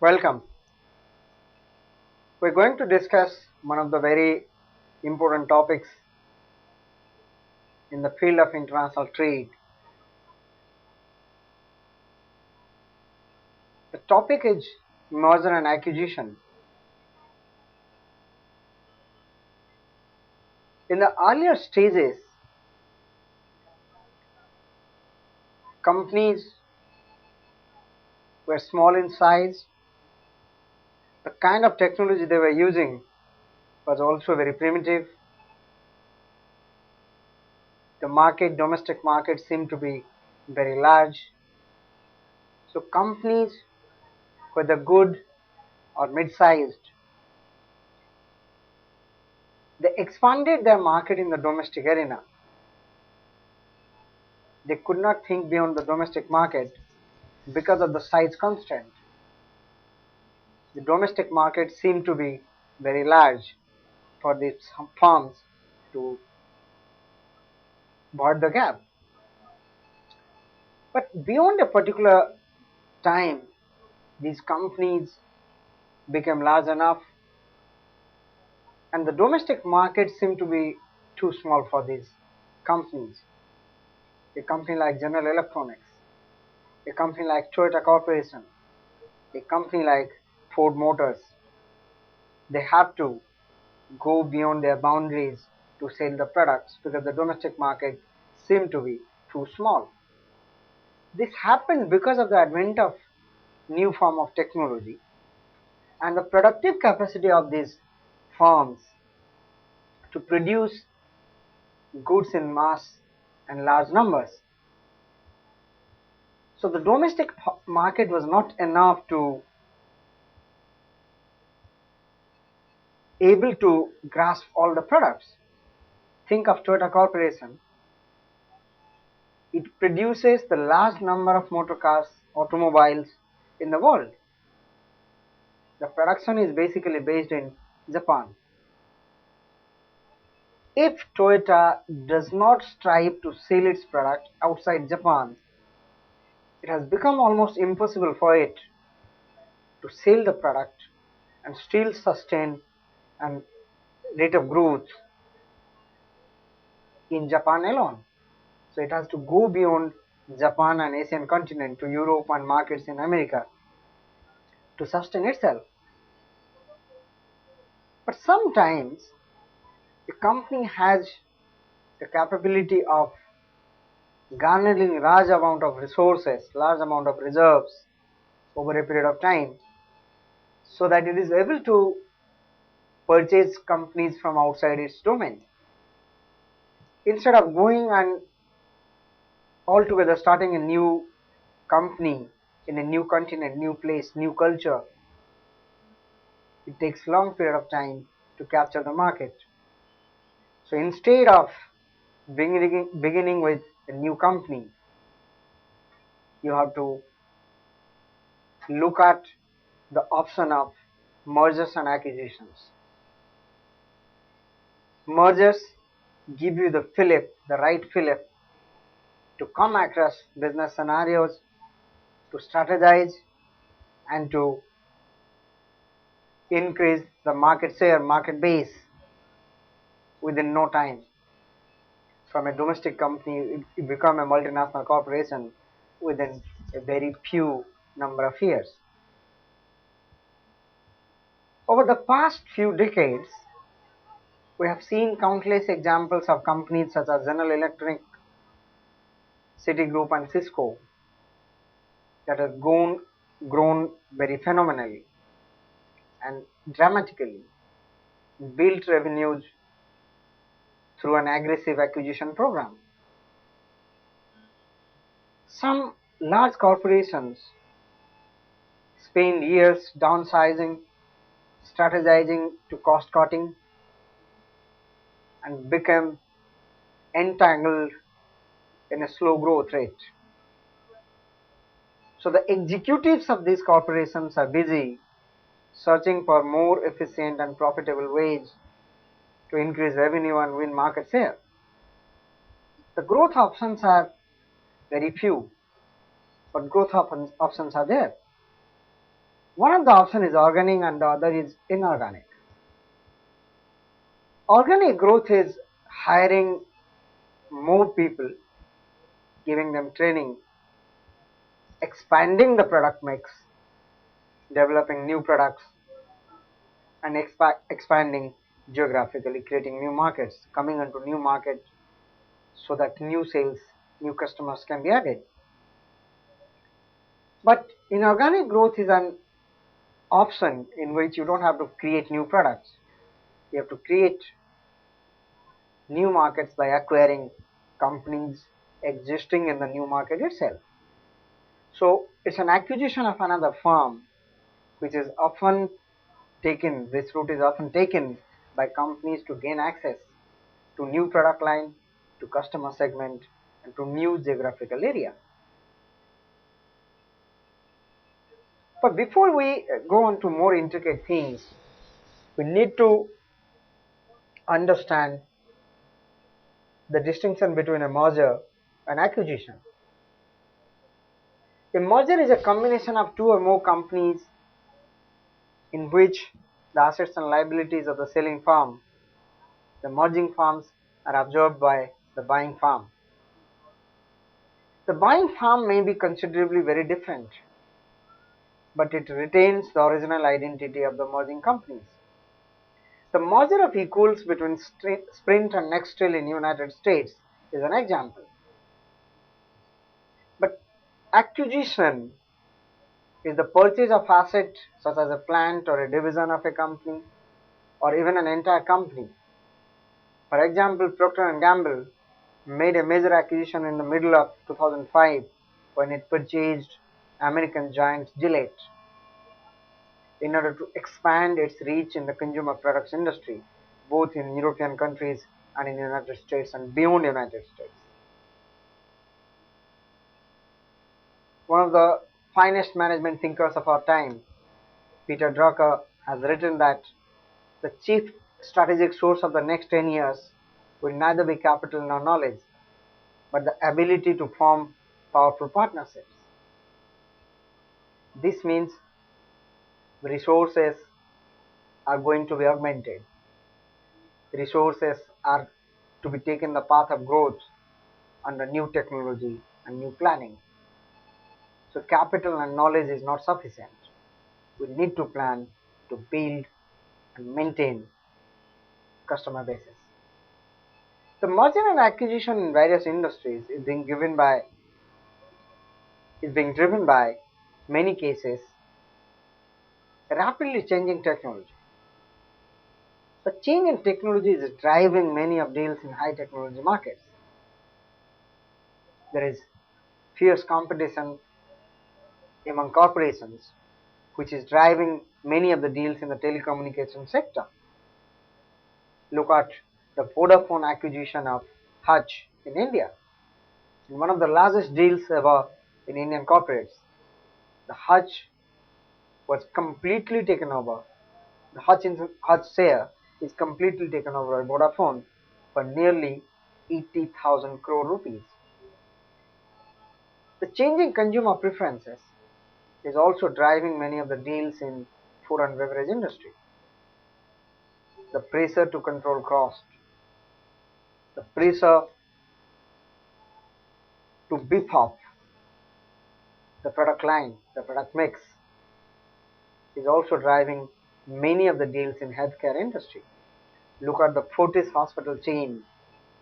Welcome. We're going to discuss one of the very important topics in the field of international trade. The topic is merger and acquisition. In the earlier stages, companies were small in size. The kind of technology they were using was also very primitive. The domestic market seemed to be very large. So companies, whether good or mid-sized, they expanded their market in the domestic arena. They could not think beyond the domestic market because of the size constraint. The domestic market seemed to be very large for these firms to bridge the gap. But beyond a particular time, these companies became large enough, and the domestic market seemed to be too small for these companies. A company like General Electronics, a company like Toyota Corporation, a company like Ford Motors, they have to go beyond their boundaries to sell the products because the domestic market seemed to be too small. This happened because of the advent of new form of technology and the productive capacity of these firms to produce goods in mass and large numbers. So the domestic market was not enough to able to grasp all the products. Think of Toyota Corporation. It produces the large number of motor cars, automobiles in the world. The production is basically based in Japan. If Toyota does not strive to sell its product outside Japan, it has become almost impossible for it to sell the product and still sustain a rate of growth in Japan alone. So it has to go beyond Japan and Asian continent to Europe and markets in America to sustain itself. But sometimes a company has the capability of garnering large amount of resources, large amount of reserves over a period of time, so that it is able to purchase companies from outside its domain. Instead of going and altogether starting a new company in a new continent, new place, new culture, it takes long period of time to capture the market. So instead of beginning with a new company, you have to look at the option of mergers and acquisitions. Mergers give you the right fillip to come across business scenarios, to strategize, and to increase the market share, market base within no time. From a domestic company, it become a multinational corporation within a very few number of years. Over the past few decades, we have seen countless examples of companies such as General Electric, Citigroup and Cisco that have grown very phenomenally and dramatically, built revenues through an aggressive acquisition program. Some large corporations spend years downsizing, strategizing to cost cutting, and become entangled in a slow growth rate. So the executives of these corporations are busy searching for more efficient and profitable ways to increase revenue and win market share. The growth options are very few, but growth options are there. One of the options is organic and the other is inorganic. Organic growth is hiring more people, giving them training, expanding the product mix, developing new products, and expanding geographically, creating new markets, coming into new market so that new sales, new customers can be added. But inorganic growth is an option in which you don't have to create new products. You have to create new markets by acquiring companies existing in the new market itself. So it's an acquisition of another firm, which is often taken, this route is often taken by companies to gain access to new product line, to customer segment, and to new geographical area. But before we go on to more intricate things, we need to understand the distinction between a merger and acquisition. A merger is a combination of two or more companies in which the assets and liabilities of the selling firm, the merging firms, are absorbed by the buying firm. The buying firm may be considerably very different, but it retains the original identity of the merging companies. The merger of equals between Sprint and Nextel in United States is an example. But acquisition is the purchase of asset such as a plant or a division of a company or even an entire company. For example, Procter and Gamble made a major acquisition in the middle of 2005 when it purchased American giant Gillette in order to expand its reach in the consumer products industry, both in European countries and in the United States and beyond the United States. One of the finest management thinkers of our time, Peter Drucker, has written that the chief strategic source of the next 10 years will neither be capital nor knowledge, but the ability to form powerful partnerships. This means resources are going to be augmented. Resources are to be taken the path of growth under new technology and new planning. So capital and knowledge is not sufficient. We need to plan to build and maintain customer bases. The merger and acquisition in various industries is being driven by many cases rapidly changing technology. The change in technology is driving many of deals in high technology markets. There is fierce competition among corporations, which is driving many of the deals in the telecommunication sector. Look at the Vodafone acquisition of Hutch in India, in one of the largest deals ever in Indian corporates. The Hutch was completely taken over. The Hutch share is completely taken over by Vodafone for nearly 80,000 crore rupees. The changing consumer preferences is also driving many of the deals in food and beverage industry. The pressure to control cost, the pressure to beef up the product line, the product mix, is also driving many of the deals in healthcare industry. Look at the Fortis hospital chain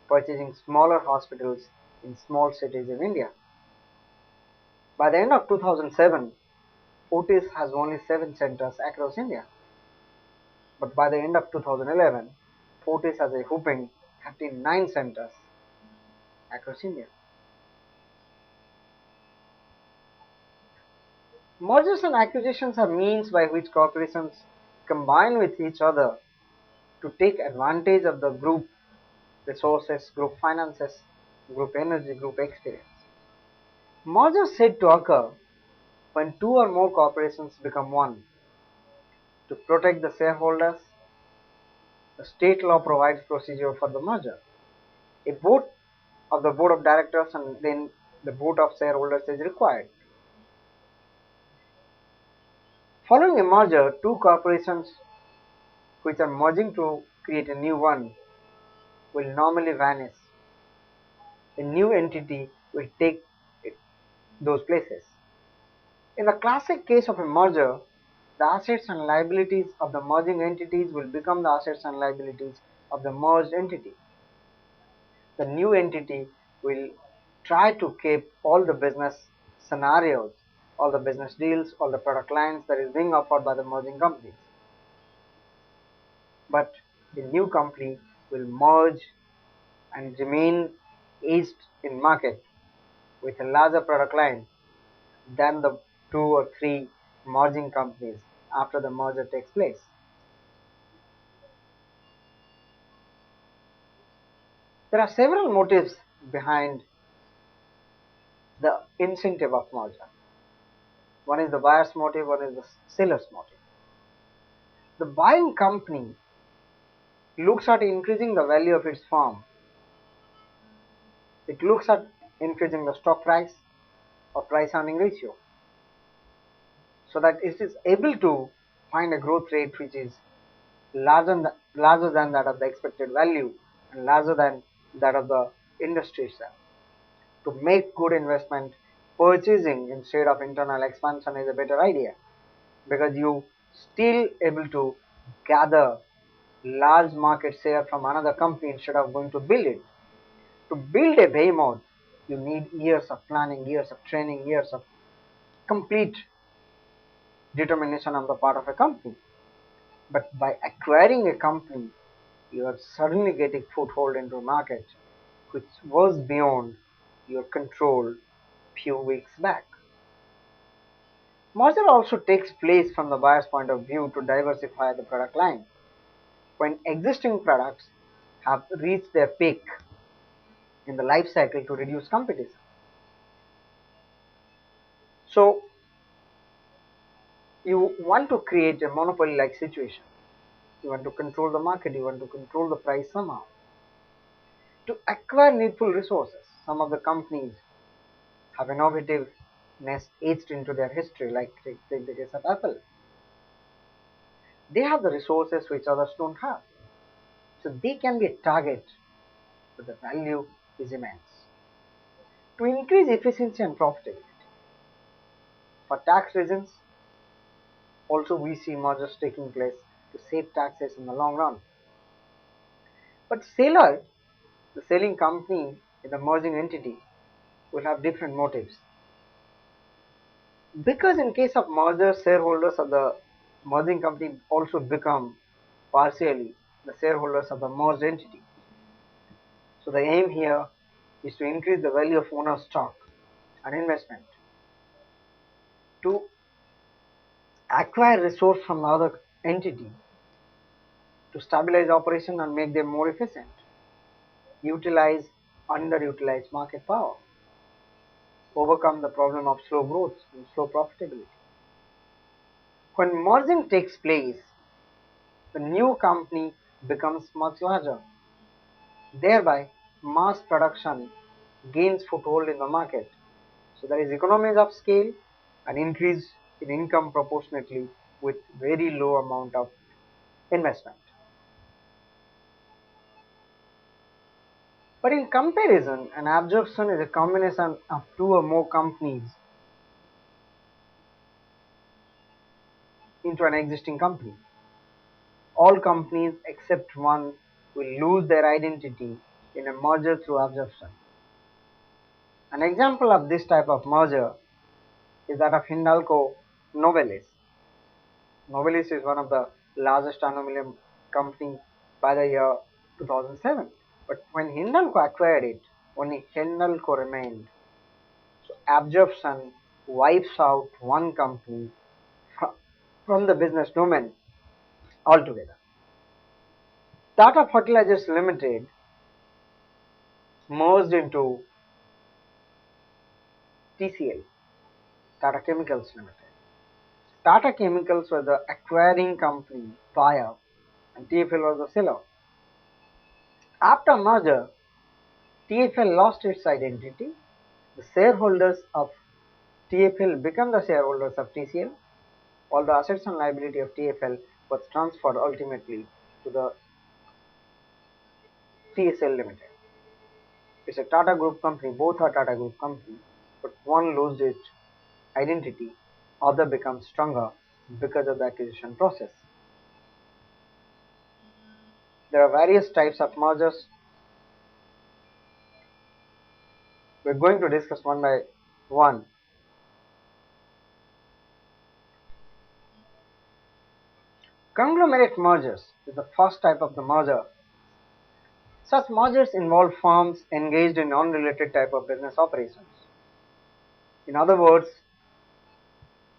purchasing smaller hospitals in small cities in India. By the end of 2007, Fortis has only 7 centers across India. But by the end of 2011, Fortis has a whopping 39 centers across India. Mergers and acquisitions are means by which corporations combine with each other to take advantage of the group resources, group finances, group energy, group experience. Mergers said to occur when two or more corporations become one. To protect the shareholders, the state law provides procedure for the merger. A vote of the board of directors and then the vote of shareholders is required. Following a merger, two corporations which are merging to create a new one will normally vanish. A new entity will take those places. In the classic case of a merger, the assets and liabilities of the merging entities will become the assets and liabilities of the merged entity. The new entity will try to keep all the business scenarios, all the business deals, all the product lines that is being offered by the merging companies. But the new company will merge and remain aged in market with a larger product line than the two or three merging companies after the merger takes place. There are several motives behind the incentive of merger. One is the buyer's motive, one is the seller's motive. The buying company looks at increasing the value of its firm. It looks at increasing the stock price or price earning ratio so that it is able to find a growth rate which is larger than that of the expected value and larger than that of the industry itself. To make good investment, purchasing instead of internal expansion is a better idea because you still able to gather large market share from another company instead of going to build it. To build a behemoth, you need years of planning, years of training, years of complete determination on the part of a company. But by acquiring a company, you are suddenly getting foothold into a market which was beyond your control few weeks back. Merger also takes place from the buyer's point of view to diversify the product line. When existing products have reached their peak in the life cycle to reduce competition. So you want to create a monopoly like situation. You want to control the market, you want to control the price somehow. To acquire needful resources, some of the companies have innovativeness etched into their history, like take the case of Apple. They have the resources which others don't have. So they can be a target, but the value is immense. To increase efficiency and profitability. For tax reasons, also we see mergers taking place to save taxes in the long run. But seller, the selling company in the merging entity, will have different motives. Because in case of merger, shareholders of the merging company also become partially the shareholders of the merged entity. So the aim here is to increase the value of owner stock and investment to acquire resource from the other entity to stabilize operation and make them more efficient, utilize underutilized market power, overcome the problem of slow growth and slow profitability. When merging takes place, the new company becomes much larger. Thereby, mass production gains foothold in the market. So there is economies of scale and increase in income proportionately with very low amount of investment. But in comparison, an absorption is a combination of two or more companies into an existing company. All companies except one will lose their identity in a merger through absorption. An example of this type of merger is that of Hindalco Novelis. Novelis is one of the largest aluminum company by the year 2007. But when Hindalco acquired it, only Hindalco remained. So absorption wipes out one company from the business domain altogether. Tata Fertilizers Limited merged into TCL, Tata Chemicals Limited. Tata Chemicals was the acquiring company buyer and TFL was the seller. After merger, TFL lost its identity. The shareholders of TFL become the shareholders of TCL All the assets and liability of TFL was transferred ultimately to the TSL Limited. It's a Tata Group company, both are Tata Group company, but one loses its identity, other becomes stronger because of the acquisition process. There are various types of mergers. We're going to discuss one by one. Conglomerate mergers is the first type of the merger. Such mergers involve firms engaged in unrelated type of business operations. In other words,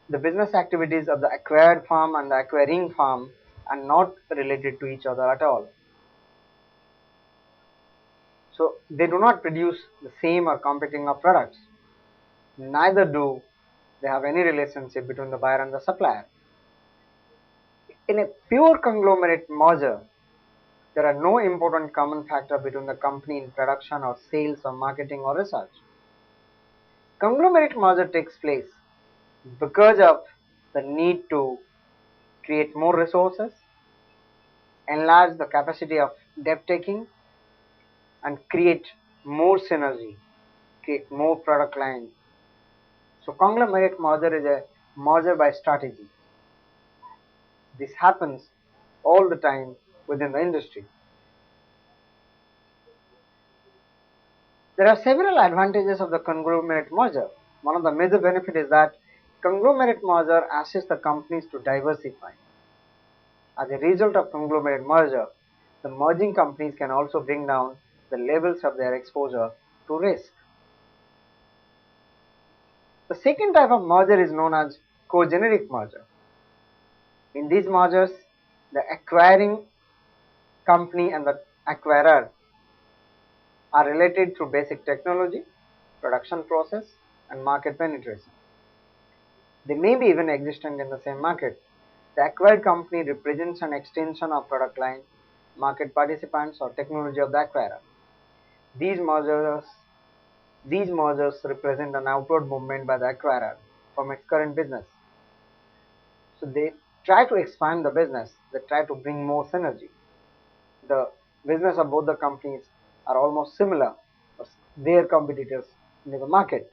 the business activities of the acquired firm and the acquiring firm are not related to each other at all. So they do not produce the same or competing of products. Neither do they have any relationship between the buyer and the supplier. In a pure conglomerate merger, there are no important common factor between the company in production or sales or marketing or research. Conglomerate merger takes place because of the need to create more resources, enlarge the capacity of debt taking, and create more synergy, create more product lines. So conglomerate merger is a merger by strategy. This happens all the time within the industry. There are several advantages of the conglomerate merger. One of the major benefits is that conglomerate merger assists the companies to diversify. As a result of conglomerate merger, the merging companies can also bring down the levels of their exposure to risk. The second type of merger is known as cogeneric merger. In these mergers, the acquiring company and the acquirer are related through basic technology, production process, and market penetration. They may be even existent in the same market. The acquired company represents an extension of product line, market participants, or technology of the acquirer. These mergers, these mergers represent an outward movement by the acquirer from its current business. So they try to expand the business, they try to bring more synergy. The business of both the companies are almost similar, but their competitors in the market.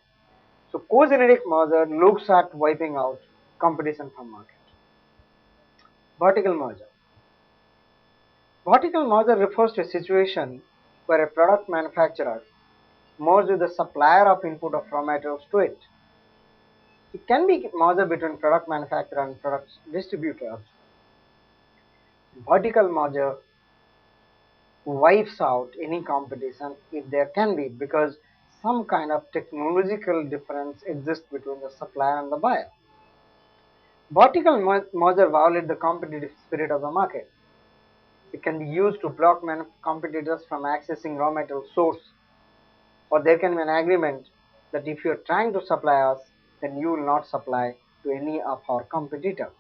So cogeneric merger looks at wiping out competition from market. Vertical merger. Vertical merger refers to a situation where a product manufacturer merges with the supplier of input of raw materials to it. It can be merger between product manufacturer and product distributor. Vertical merger wipes out any competition if there can be, because some kind of technological difference exists between the supplier and the buyer. Vertical merger violates the competitive spirit of the market. It can be used to block competitors from accessing raw material source, or there can be an agreement that if you are trying to supply us, then you will not supply to any of our competitor.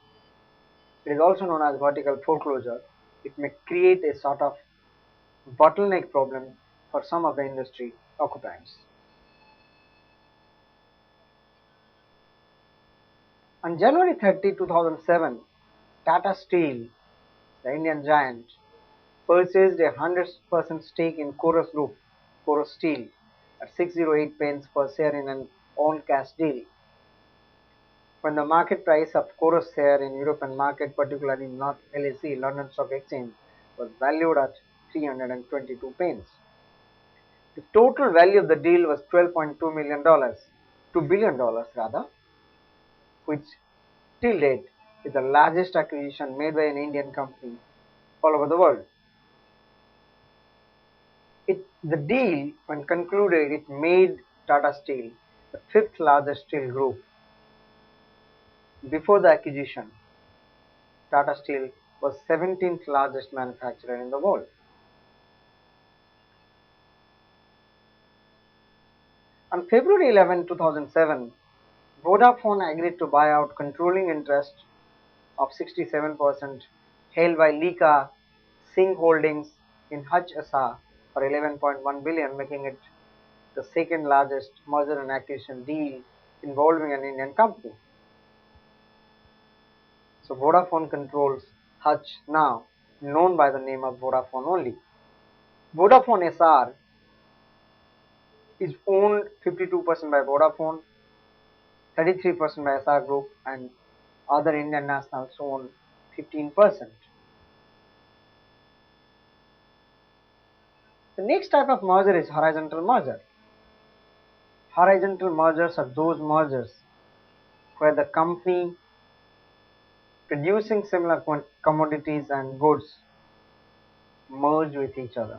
It is also known as vertical foreclosure. It may create a sort of bottleneck problem for some of the industry occupants. On January 30, 2007, Tata Steel, the Indian giant, purchased a 100% stake in Chorus Group, Chorus Steel, at 608 pence per share in an all-cash deal. When the market price of Chorus share in European market, particularly not LSE, London Stock Exchange, was valued at 322 pence. The total value of the deal was $12.2 million, $2 billion rather, which till date is the largest acquisition made by an Indian company all over the world. The deal, when concluded, it made Tata Steel the fifth largest steel group. Before the acquisition, Tata Steel was 17th largest manufacturer in the world. On February 11, 2007, Vodafone agreed to buy out controlling interest of 67% held by Lika Singh Holdings in Hutch SA for 11.1 billion, making it the second largest merger and acquisition deal involving an Indian company. So Vodafone controls Hutch now, known by the name of Vodafone only. Vodafone SR is owned 52% by Vodafone, 33% by SR Group, and other Indian nationals own 15%. The next type of merger is horizontal merger. Horizontal mergers are those mergers where the company producing similar commodities and goods merge with each other.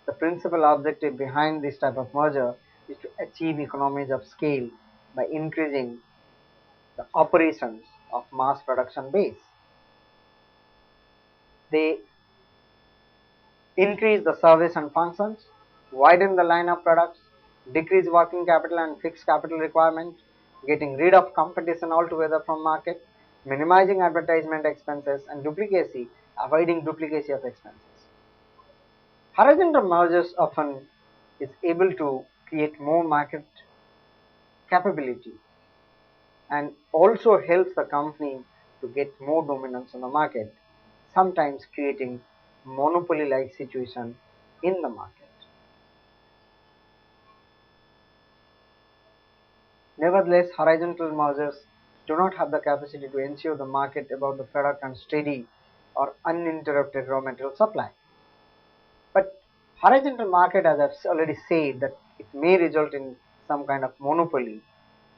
The principal objective behind this type of merger is to achieve economies of scale by increasing the operations of mass production base. They increase the service and functions, widen the line of products, decrease working capital and fixed capital requirement, getting rid of competition altogether from market, minimizing advertisement expenses and duplicacy, avoiding duplicacy of expenses. Horizontal mergers often is able to create more market capability and also helps the company to get more dominance in the market, sometimes creating monopoly like situation in the market. Nevertheless, horizontal mergers do not have the capacity to ensure the market about the product and steady or uninterrupted raw material supply. But horizontal market, as I've already said, that it may result in some kind of monopoly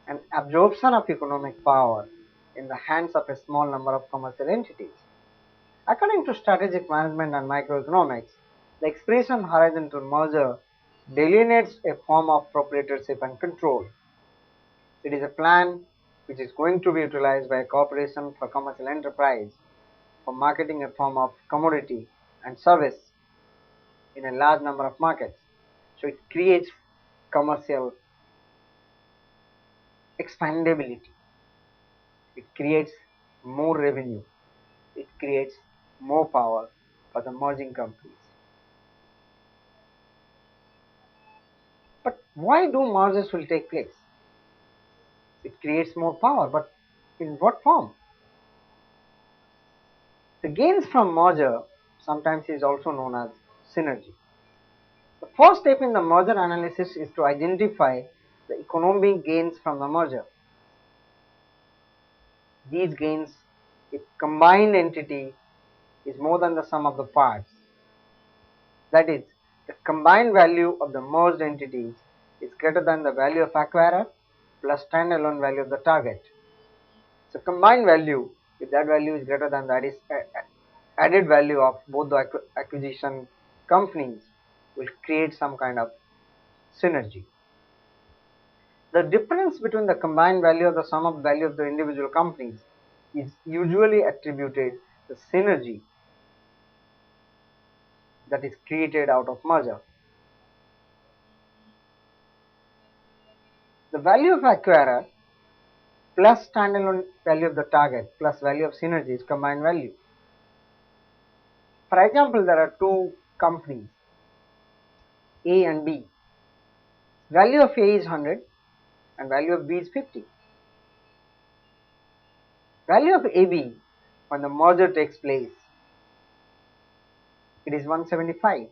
and absorption of economic power in the hands of a small number of commercial entities. According to strategic management and microeconomics, the expression horizontal merger delineates a form of proprietorship and control. It is a plan which is going to be utilized by a corporation for commercial enterprise for marketing a form of commodity and service in a large number of markets. So it creates commercial expandability. It creates more revenue. It creates more power for the merging companies. But why do mergers will take place? It creates more power, but in what form? The gains from merger sometimes is also known as synergy. The first step in the merger analysis is to identify the economic gains from the merger. These gains, if combined entity is more than the sum of the parts, that is, the combined value of the merged entities is greater than the value of acquirer plus standalone value of the target. So combined value, if that value is greater than that is added value of both the acquisition companies, will create some kind of synergy. The difference between the combined value of the sum of value of the individual companies is usually attributed the synergy that is created out of merger. The value of acquirer plus standalone value of the target plus value of synergy is combined value. For example, there are two companies A and B. Value of A is 100 and value of B is 50. Value of AB when the merger takes place, it is 175.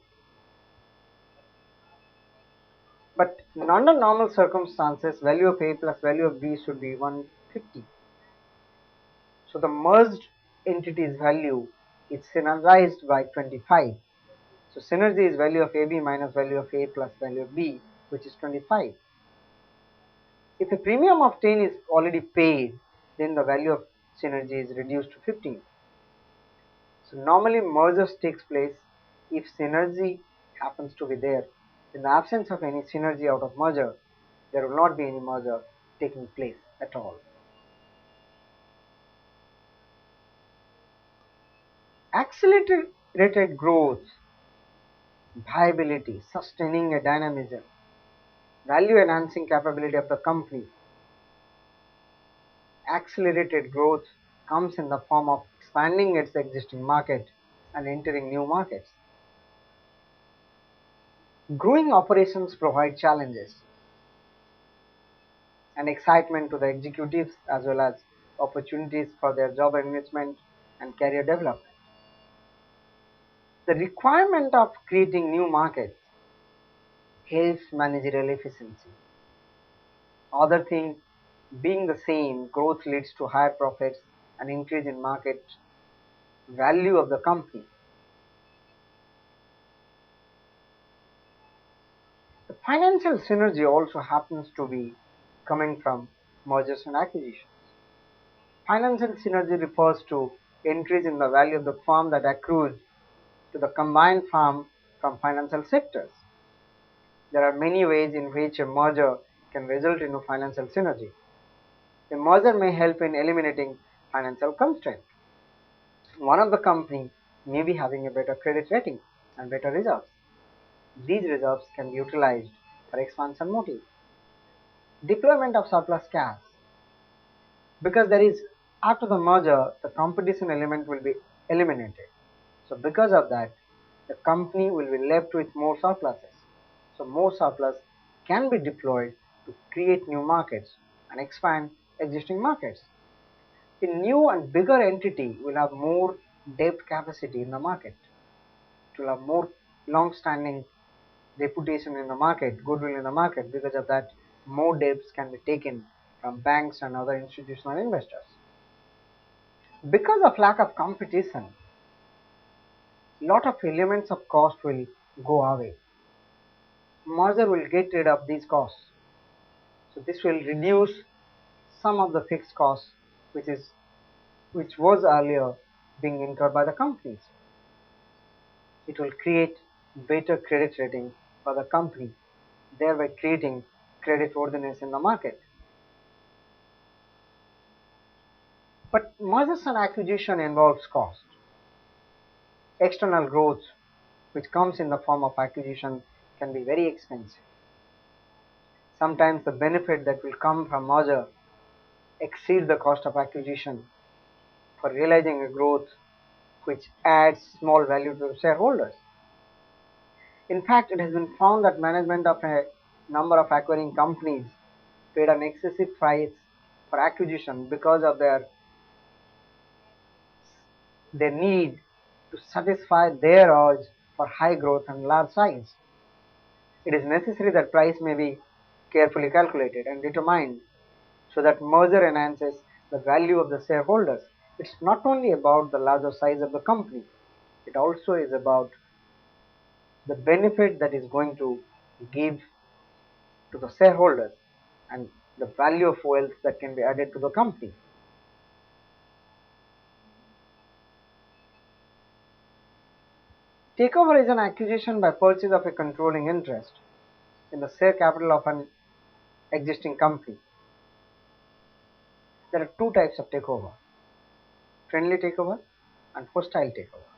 But under normal circumstances, value of A plus value of B should be 150. So the merged entity's value is synergized by 25. So synergy is value of AB minus value of A plus value of B, which is 25. If a premium of 10 is already paid, then the value of synergy is reduced to 15. So normally mergers takes place if synergy happens to be there. In the absence of any synergy out of merger, there will not be any merger taking place at all. Accelerated growth, viability, sustaining a dynamism, value enhancing capability of the company. Accelerated growth comes in the form of expanding its existing market and entering new markets. Growing operations provide challenges and excitement to the executives as well as opportunities for their job investment and career development. The requirement of creating new markets helps managerial efficiency. Other thing being the same, growth leads to higher profits and increase in market value of the company. The financial synergy also happens to be coming from mergers and acquisitions. Financial synergy refers to increase in the value of the firm that accrues to the combined firm from financial sectors. There are many ways in which a merger can result in a financial synergy. A merger may help in eliminating financial constraints. One of the company may be having a better credit rating and better reserves. These reserves can be utilized for expansion motive. Deployment of surplus cash. Because there is after the merger, the competition element will be eliminated. So because of that, the company will be left with more surpluses. So more surplus can be deployed to create new markets and expand existing markets. A new and bigger entity will have more debt capacity in the market. It will have more long-standing reputation in the market, goodwill in the market. Because of that, more debts can be taken from banks and other institutional investors. Because of lack of competition, lot of elements of cost will go away. Merger will get rid of these costs. So this will reduce some of the fixed costs which was earlier being incurred by the companies. It will create better credit rating for the company, thereby creating credit worthiness in the market. But mergers and acquisition involves cost. External growth, which comes in the form of acquisition, can be very expensive. Sometimes the benefit that will come from merger exceed the cost of acquisition for realizing a growth which adds small value to the shareholders. In fact, it has been found that management of a number of acquiring companies paid an excessive price for acquisition because of their need to satisfy their urge for high growth and large size. It is necessary that price may be carefully calculated and determined so that merger enhances the value of the shareholders. It's not only about the larger size of the company, it also is about the benefit that is going to give to the shareholders and the value of wealth that can be added to the company. Takeover is an acquisition by purchase of a controlling interest in the share capital of an existing company. There are two types of takeover: friendly takeover and hostile takeover.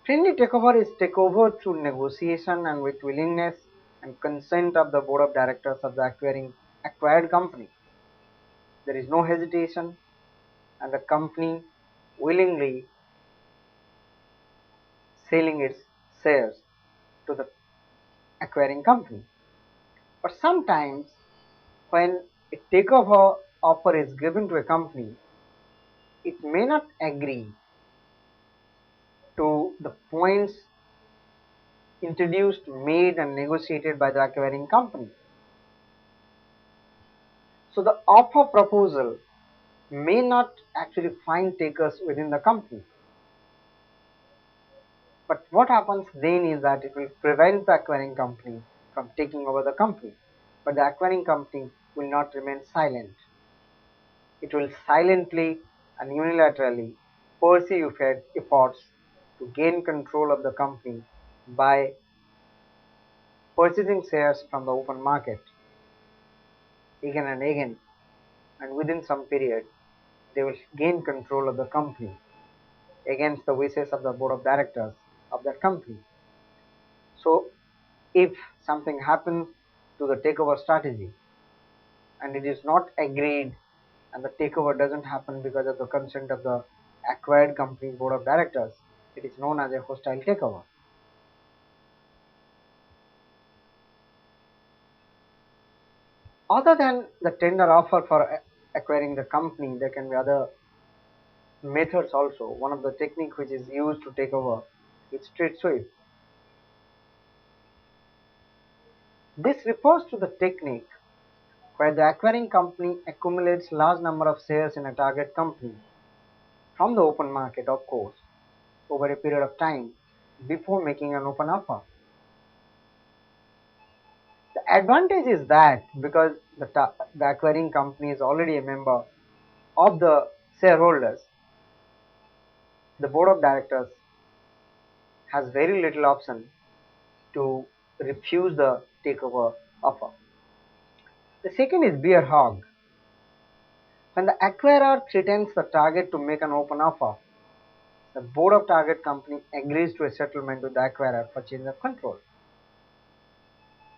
Friendly takeover is takeover through negotiation and with willingness and consent of the board of directors of the acquired company. There is no hesitation and the company willingly selling its shares to the acquiring company. But sometimes when a takeover offer is given to a company, it may not agree to the points introduced, made and negotiated by the acquiring company. So the offer proposal may not actually find takers within the company. But what happens then is that it will prevent the acquiring company from taking over the company. But the acquiring company will not remain silent. It will silently and unilaterally pursue efforts to gain control of the company by purchasing shares from the open market again and again, and within some period they will gain control of the company against the wishes of the board of directors of that company. So if something happens to the takeover strategy and it is not agreed and the takeover doesn't happen because of the consent of the acquired company's board of directors, it is known as a hostile takeover. Other than the tender offer for acquiring the company, there can be other methods also. One of the technique which is used to take over is street sweep. This refers to the technique where the acquiring company accumulates large number of shares in a target company from the open market, of course, over a period of time before making an open offer. The advantage is that because the acquiring company is already a member of the shareholders, the board of directors has very little option to refuse the takeover offer. The second is bear hug. When the acquirer threatens the target to make an open offer, the board of target company agrees to a settlement with the acquirer for change of control.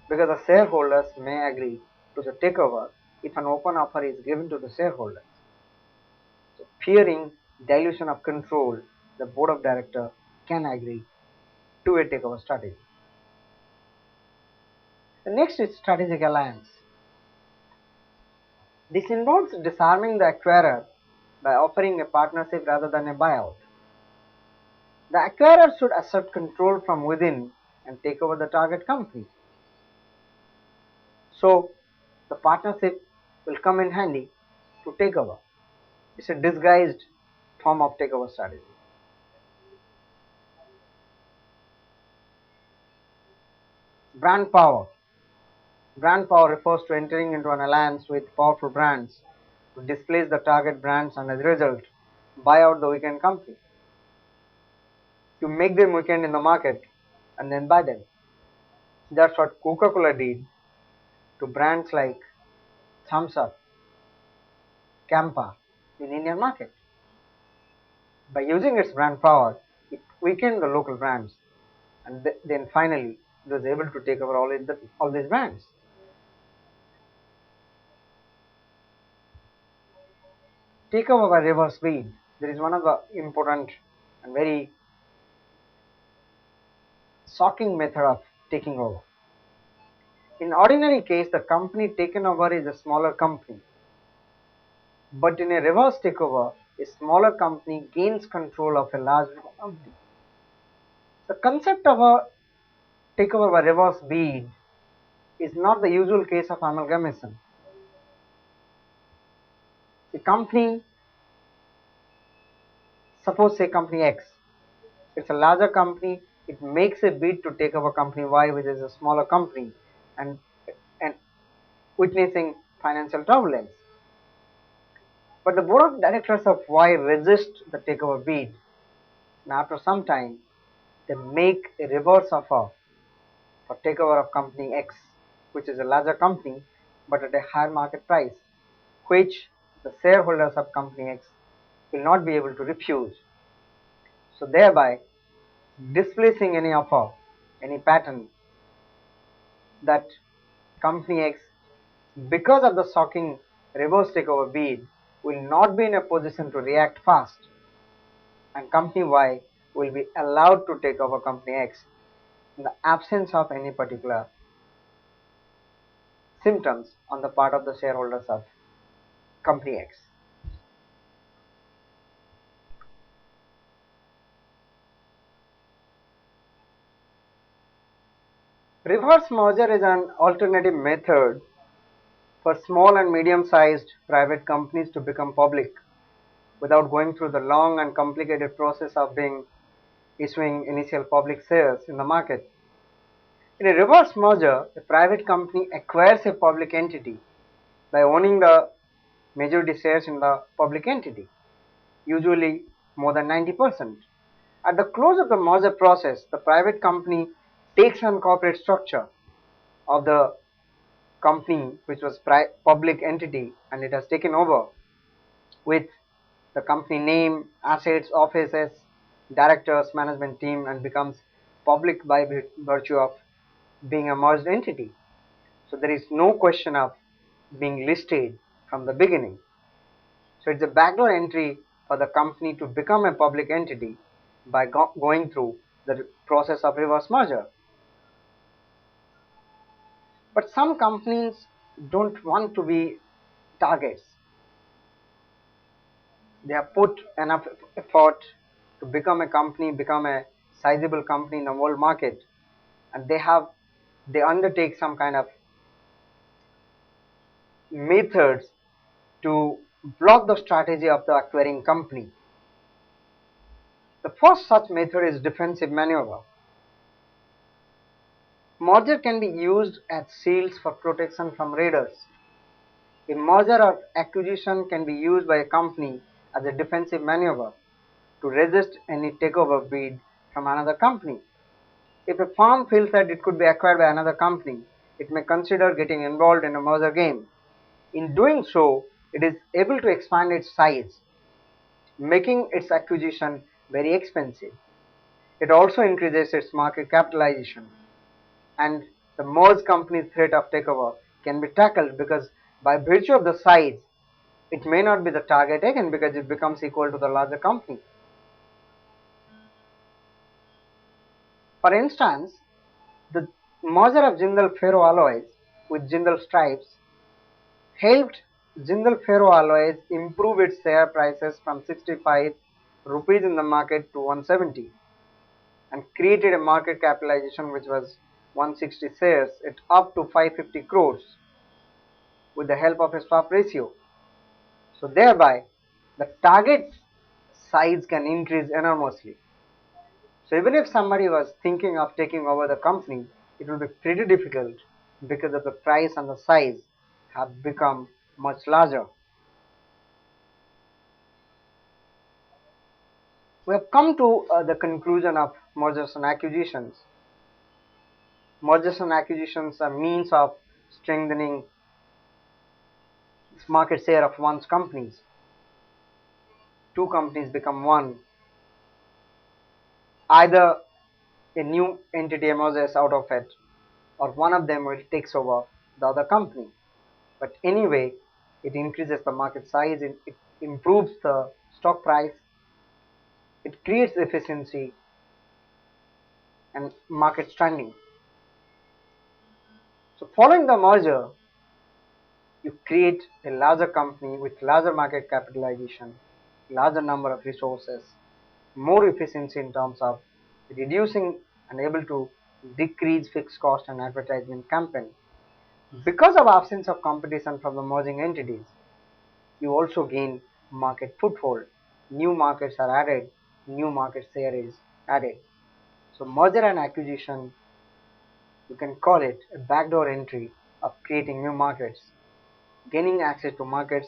Because the shareholders may agree to the takeover if an open offer is given to the shareholders. So, fearing dilution of control, the board of directors can agree to a takeover strategy. The next is strategic alliance. This involves disarming the acquirer by offering a partnership rather than a buyout. The acquirer should assert control from within and take over the target company. So, the partnership will come in handy to take over. It's a disguised form of takeover strategy. Brand power. Brand power refers to entering into an alliance with powerful brands to displace the target brands and as a result, buy out the weekend company. You make them weekend in the market and then buy them. That's what Coca-Cola did to brands like Thumbs Up, Campa in Indian market. By using its brand power, it weakened the local brands and then finally it was able to take over all these brands. Takeover by reverse bid. There is one of the important and very shocking method of taking over. In ordinary case, the company taken over is a smaller company. But in a reverse takeover, a smaller company gains control of a larger company. The concept of a takeover by reverse bid is not the usual case of amalgamation. The company, suppose say company X, it's a larger company, it makes a bid to take over company Y, which is a smaller company, and witnessing financial turbulence. But the board of directors of Y resist the takeover bid, and after some time, they make a reverse offer for takeover of company X, which is a larger company but at a higher market price, which the shareholders of company X will not be able to refuse. So thereby displacing any offer, any pattern that company X, because of the shocking reverse takeover bid, will not be in a position to react fast, and company Y will be allowed to take over company X in the absence of any particular symptoms on the part of the shareholders of company X. Reverse merger is an alternative method for small and medium-sized private companies to become public without going through the long and complicated process of issuing initial public shares in the market. In a reverse merger, a private company acquires a public entity by owning the majority shares in the public entity, usually more than 90%. At the close of the merger process, the private company takes on corporate structure of the company which was public entity, and it has taken over with the company name, assets, offices, directors, management team, and becomes public by virtue of being a merged entity. So there is no question of being listed from the beginning. So it's a backdoor entry for the company to become a public entity by going through the process of reverse merger. But some companies don't want to be targets. They have put enough effort to become a company, become a sizable company in the world market, and they undertake some kind of methods to block the strategy of the acquiring company. The first such method is defensive maneuver. Merger can be used as shields for protection from raiders. A merger or acquisition can be used by a company as a defensive maneuver to resist any takeover bid from another company. If a firm feels that it could be acquired by another company, it may consider getting involved in a merger game. In doing so, it is able to expand its size, making its acquisition very expensive. It also increases its market capitalization, and the merged company's threat of takeover can be tackled because by virtue of the size, it may not be the target again because it becomes equal to the larger company. For instance, the merger of Jindal Ferroalloys with Jindal Stripes helped Jindal Ferroalloys improve its share prices from 65 rupees in the market to 170 and created a market capitalization which was 160 shares at up to 550 crores with the help of a swap ratio. So thereby the target size can increase enormously. So even if somebody was thinking of taking over the company, it will be pretty difficult because of the price and the size have become much larger. We have come to the conclusion of mergers and acquisitions. Mergers and acquisitions are means of strengthening market share of one's companies. Two companies become one. Either a new entity emerges out of it, or one of them will takes over the other company. But anyway, it increases the market size, it improves the stock price, it creates efficiency and market standing. So following the merger, you create a larger company with larger market capitalization, larger number of resources, more efficiency in terms of reducing and able to decrease fixed cost and advertisement campaign. Because of absence of competition from the merging entities, you also gain market foothold. New markets are added, new market share is added. So merger and acquisition, you can call it a backdoor entry of creating new markets, gaining access to markets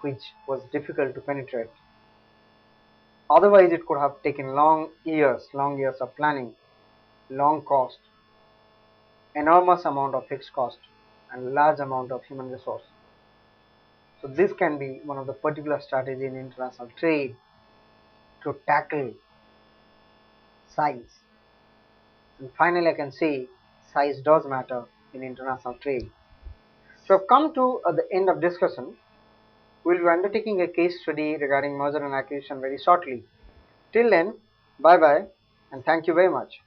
which was difficult to penetrate. Otherwise, it could have taken long years of planning, long cost, enormous amount of fixed cost, and large amount of human resource. So this can be one of the particular strategy in international trade to tackle size. And finally, I can say size does matter in international trade. So I've come to the end of discussion. We'll be undertaking a case study regarding merger and acquisition very shortly. Till then, bye bye and thank you very much.